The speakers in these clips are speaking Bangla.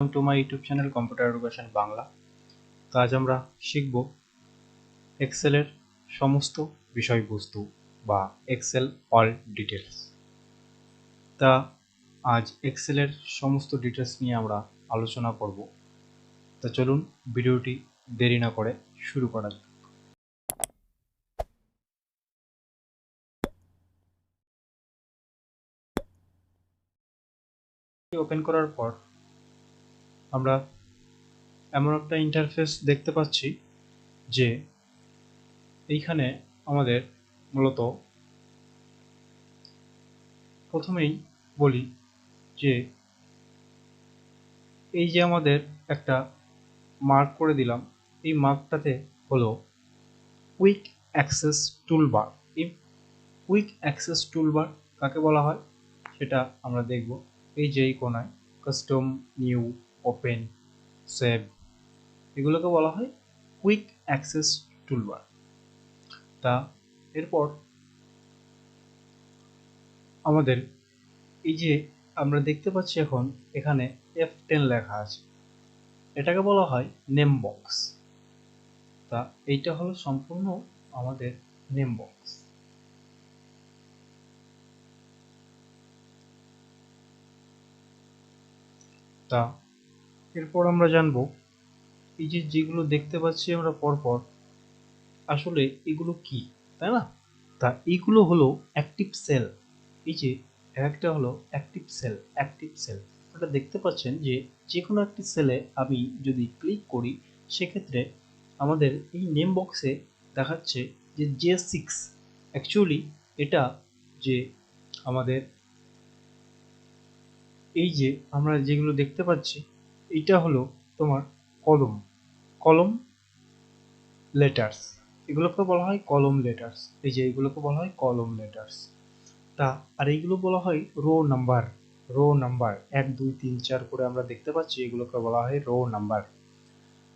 Welcome to my YouTube channel computer education Bangla. তো আজ আমরা শিখব এক্সেলের সমস্ত বিষয়বস্তু বা এক্সেল অল ডিটেলস। তা আজ এক্সেলের সমস্ত ডিটেলস নিয়ে আমরা আলোচনা করব। তা চলুন ভিডিওটি দেরি না করে শুরু করা যাক। ওপেন করার পর আমরা এমন একটা ইন্টারফেস দেখতে পাচ্ছি যে এইখানে আমাদের মূলত প্রথমেই বলি যে এই যে আমাদের একটা মার্ক করে দিলাম, এই মার্কটাতে হলো কুইক অ্যাক্সেস টুলবার। এই কুইক অ্যাক্সেস টুলবার কাকে বলা হয় সেটা আমরা দেখব। এই যে এই কোনায় কাস্টম, নিউ, ওপেন, সেভ, এগুলোকে বলা হয় কুইক অ্যাক্সেস টুলবার। তা এরপর আমাদের এই যে আমরা দেখতে পাচ্ছি এখন এখানে F10 লেখা আছে, এটাকে বলা হয় নেম বক্স। তা এইটা হলো সম্পূর্ণ আমাদের নেম বক্স। তা এরপর আমরা জানবো এই যে যেগুলো দেখতে পাচ্ছি আমরা পরপর, আসলে এগুলো কি, তাই না? তা এইগুলো হলো অ্যাক্টিভ সেল। এই যে একটা হলো অ্যাক্টিভ সেল। অ্যাক্টিভ সেল এটা দেখতে পাচ্ছেন যে যে কোনো একটি সেলে আমি যদি ক্লিক করি সেক্ষেত্রে আমাদের এই নেম বক্সে দেখাচ্ছে যে J6। অ্যাকচুয়ালি এটা যে আমাদের এই যে আমরা যেগুলো দেখতে পাচ্ছি এটা হলো তোমার কলম কলম লেটার্স, এগুলোকে বলা হয় কলম লেটার্স। এই যে এগুলোকে বলা হয় কলম লেটার্স। তা আর এইগুলো বলা হয় রো নাম্বার। রো নাম্বার 1 2 3 4 করে আমরা দেখতে পাচ্ছি, এগুলোকে বলা হয় রো নাম্বার।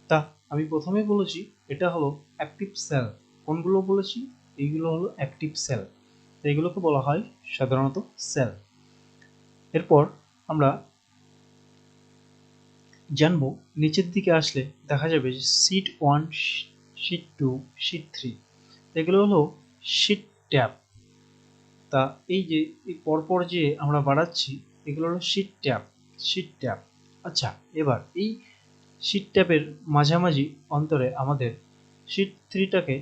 তা আমি প্রথমেই বলেছি এটা হলো অ্যাক্টিভ সেল। কোনগুলো বলেছি? এইগুলো হলো অ্যাক্টিভ সেল, এগুলোকে বলা হয় সাধারণত সেল। এরপর আমরা জানবো নিচের দিকে আসলে দেখা যাবে যে শিট 1, শিট 2, শিট 3, এগুলো হলো শিট ট্যাব। তা এই যে এই পরপর যে আমরা বাড়াচ্ছি এগুলো হলো শিট ট্যাব। Sheet tab. আচ্ছা, এবার এই শিট ট্যাবের মাঝামাঝি অন্তরে আমাদের শিট 3টাকে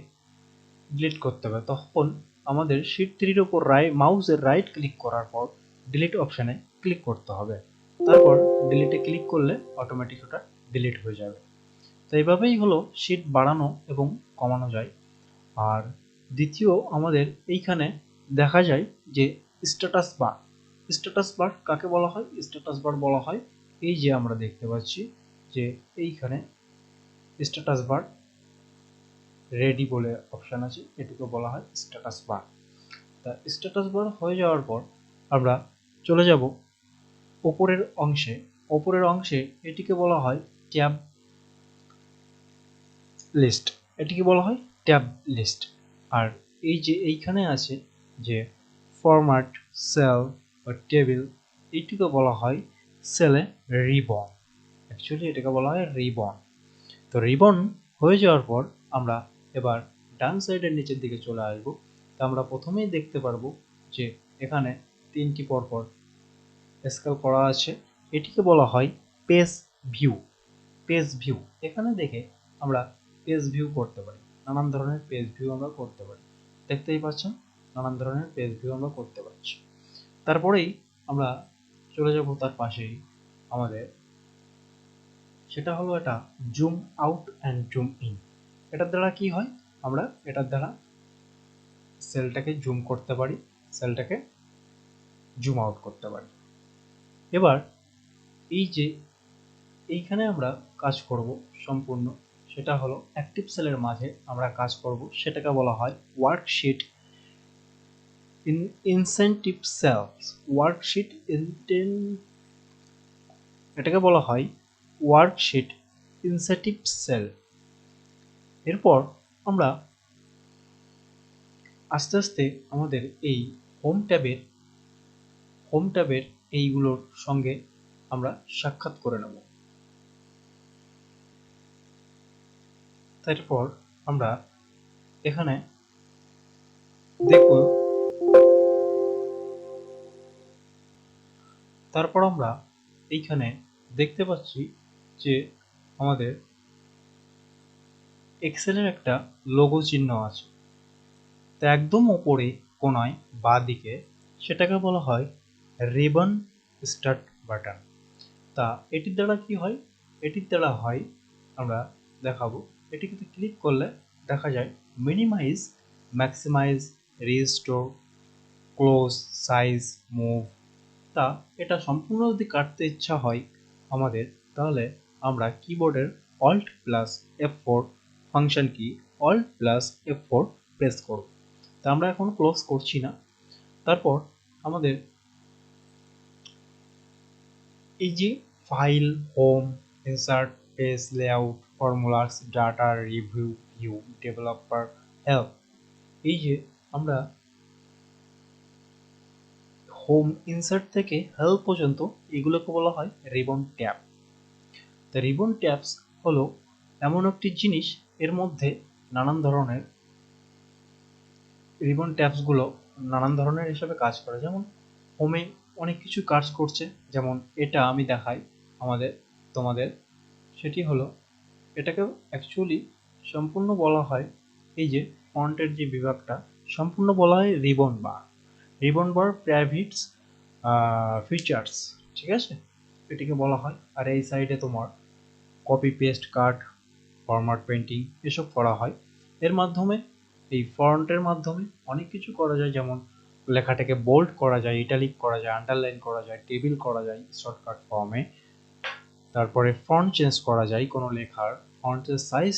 ডিলিট করতে হবে। তখন আমাদের শিট 3-র উপর মাউসের রাইট ক্লিক করার পর ডিলিট অপশানে ক্লিক করতে হবে। তারপর ডিলিটে ক্লিক করলে অটোমেটিক ওটা ডিলিট হয়ে যাবে। তো এইভাবেই হলো শিট বাড়ানো এবং কমানো যায়। আর দ্বিতীয় আমাদের এইখানে দেখা যায় যে স্ট্যাটাস বার। স্ট্যাটাস বার কাকে বলা হয়? স্ট্যাটাস বার বলা হয় এই যে আমরা দেখতে পাচ্ছি যে এইখানে স্ট্যাটাস বার রেডি বলে অপশান আছে, এটিকে বলা হয় স্ট্যাটাস বার। তা স্ট্যাটাস বার হয়ে যাওয়ার পর আমরা চলে যাব ওপরের অংশে। ওপরের অংশে এটিকে বলা হয় ট্যাব লিস্ট। এটিকে বলা হয় ট্যাব লিস্ট। আর এই যে এইখানে আছে যে ফরম্যাট, সেল বা টেবিল, এইটিকে বলা হয় সেলে রিবন। অ্যাকচুয়ালি এটাকে বলা হয় রিবন। তো রিবন হয়ে যাওয়ার পর আমরা এবার ডান সাইডের নিচের দিকে চলে আসবো। তো আমরা প্রথমেই দেখতে পারবো যে এখানে 3টি পরপর স্কেল করা আছে, এটিকে বলা হয় পেজ ভিউ। পেজ ভিউ এখানে দেখে আমরা পেজ ভিউ করতে পারি, নানান ধরনের পেজ ভিউ আমরা করতে পারি। দেখতেই পাচ্ছেন নানান ধরনের পেজ ভিউ আমরা করতে পারছি। তারপরেই আমরা চলে যাব তার পাশেই আমাদের, সেটা হলো এটা zoom out and zoom in. এটার দ্বারা কি হয়? আমরা এটার দ্বারা সেলটাকে জুম করতে পারি, সেলটাকে জুম আউট করতে পারি। এবার এই যে এইখানে আমরা কাজ করব সম্পূর্ণ, সেটা হলো অ্যাক্টিভ সেলের মাঝে আমরা কাজ করব, সেটাকে বলা হয় ওয়ার্কশিট ইনসেন্টিভ সেলস। ওয়ার্কশিট এটাকে বলা হয় ওয়ার্কশিট ইনসেন্টিভ সেল। এরপর আমরা আস্তে আস্তে আমাদের এই হোম ট্যাবের এইগুলোর সঙ্গে আমরা সাক্ষাৎ করে নেব। তারপর আমরা এখানে দেখব, তারপর আমরা এইখানে দেখতে পাচ্ছি যে আমাদের এক্সেলের একটা লোগো চিহ্ন আছে। তো একদম উপরে কোনায় বাঁ দিকে সেটাকে বলা হয় রিবন স্টার্ট বাটন। তা এটির দ্বারা কি হয়? এটির দ্বারা হয় আমরা দেখাবো, এটিকে ক্লিক করলে দেখা যায় minimise, maximise, restore, close, size, move. তা এটা সম্পূর্ণ যদি কাটতে ইচ্ছা হয় আমাদের, তাহলে আমরা কিবোর্ডের অল্ট প্লাস F4 ফাংশন কি অল্ট প্লাস F4 প্রেস করব। তা আমরা এখন ক্লোজ করছি না। তারপর আমাদের এই যে file, home, insert, page, layout, formulas, data, review, view, developer, help, এই যে আমরা হোম, ইনসার্ট থেকে হেল্প পর্যন্ত এগুলোকে বলা হয় রিবন ট্যাব। তা রিবন ট্যাবস হলো এমন একটি জিনিস, এর মধ্যে নানান ধরনের রিবন ট্যাবসগুলো নানান ধরনের হিসাবে কাজ করে। যেমন হোমে অনেক কিছু কাজ করছে, যেমন এটা আমি দেখাই তোমাদের, সেটি হলো এটাকে অ্যাকচুয়ালি সম্পূর্ণ বলা হয়, এই যে ফন্টের যে বিভাগটা সম্পূর্ণ বলা হয় রিবন বার। রিবন বার প্রাইভেটস ফিচার্স, ঠিক আছে, এটিকে বলা হয়। আর এই সাইডে তোমার কপি পেস্ট কাট, ফরম্যাট পেন্টিং এসব করা হয়। এর মাধ্যমে এই ফন্টের মাধ্যমে অনেক কিছু করা যায়, যেমন লেখাটাকে বোল্ড করা যায়, ইটালিক করা যায়, আন্ডারলাইন করা যায়, টেবিল করা যায় শর্টকাট ফর্মে। তারপরে ফন্ট চেঞ্জ করা যায়, কোনো লেখার ফন্টের সাইজ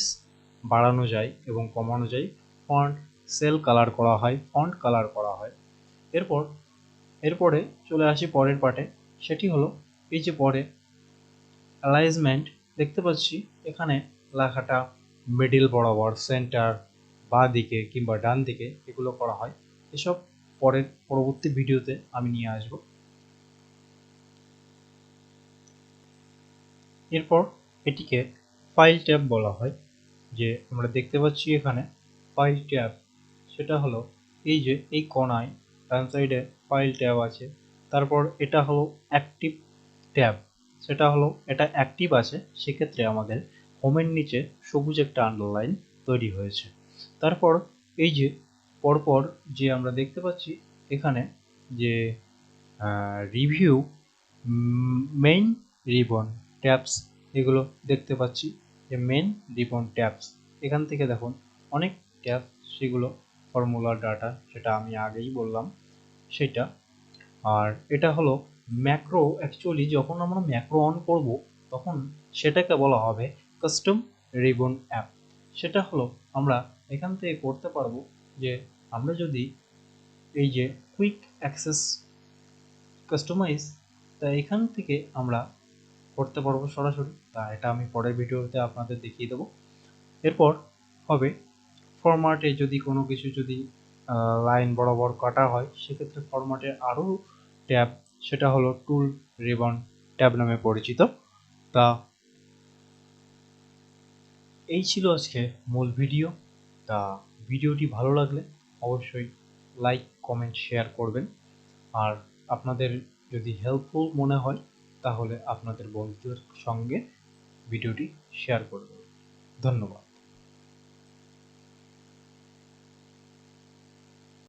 বাড়ানো যায় এবং কমানো যায়, ফন্ট সেল কালার করা হয়, ফন্ট কালার করা হয়। এরপরে চলে আসি পরের পার্টে, সেটি হলো এই যে পরে অ্যালাইনমেন্ট দেখতে পাচ্ছি এখানে লেখাটা মিডিল বরাবর, সেন্টার, বাঁ দিকে কিংবা ডান দিকে এগুলো করা হয়। এসব পরবর্তী ভিডিওতে আমি নিয়ে আসব। এরপর এটিকে ফাইল ট্যাব বলা হয়। যে আমরা দেখতে পাচ্ছি এখানে ফাইল ট্যাব, সেটা হলো এই যে এই কোণায় ডান সাইডে ফাইল ট্যাব আছে। তারপর এটা হলো অ্যাক্টিভ ট্যাব, সেটা হলো এটা অ্যাক্টিভ আছে, সেক্ষেত্রে আমাদের হোমের নিচে সবুজ একটা আন্ডারলাইন তৈরি হয়েছে। তারপর এই যে পরপর যে আমরা দেখতে পাচ্ছি এখানে যে রিভিউ, মেইন রিবন ট্যাবস, এগুলো দেখতে পাচ্ছি যে মেন রিবন ট্যাবস। এখান থেকে দেখুন অনেক ট্যাব, সেগুলো ফর্মুলা, ডাটা, সেটা আমি আগেই বললাম সেটা। আর এটা হলো ম্যাক্রো, অ্যাকচুয়ালি যখন আমরা ম্যাক্রো অন করব তখন সেটাকে বলা হবে কাস্টম রিবন অ্যাপ। সেটা হলো আমরা এখান থেকে করতে পারবো যে আমরা যদি এই যে কুইক অ্যাক্সেস কাস্টমাইজ, তা এখান থেকে আমরা করতে পারবো সরাসরি। তা এটা আমি পরের ভিডিওতে আপনাদের দেখিয়ে দেবো। এরপর হবে ফরম্যাটে যদি কোনো কিছু যদি লাইন বরাবর কাটা হয়, সেক্ষেত্রে ফরম্যাটের আরও ট্যাব, সেটা হলো টুল রিবন ট্যাব নামে পরিচিত। তা এই ছিল আজকে মূল ভিডিও। তা ভিডিওটি ভালো লাগলে অবশ্যই লাইক, কমেন্ট, শেয়ার করবেন। আর আপনাদের যদি হেল্পফুল মনে হয় তাহলে আপনাদের বন্ধুদের সঙ্গে ভিডিওটি শেয়ার করবেন। ধন্যবাদ।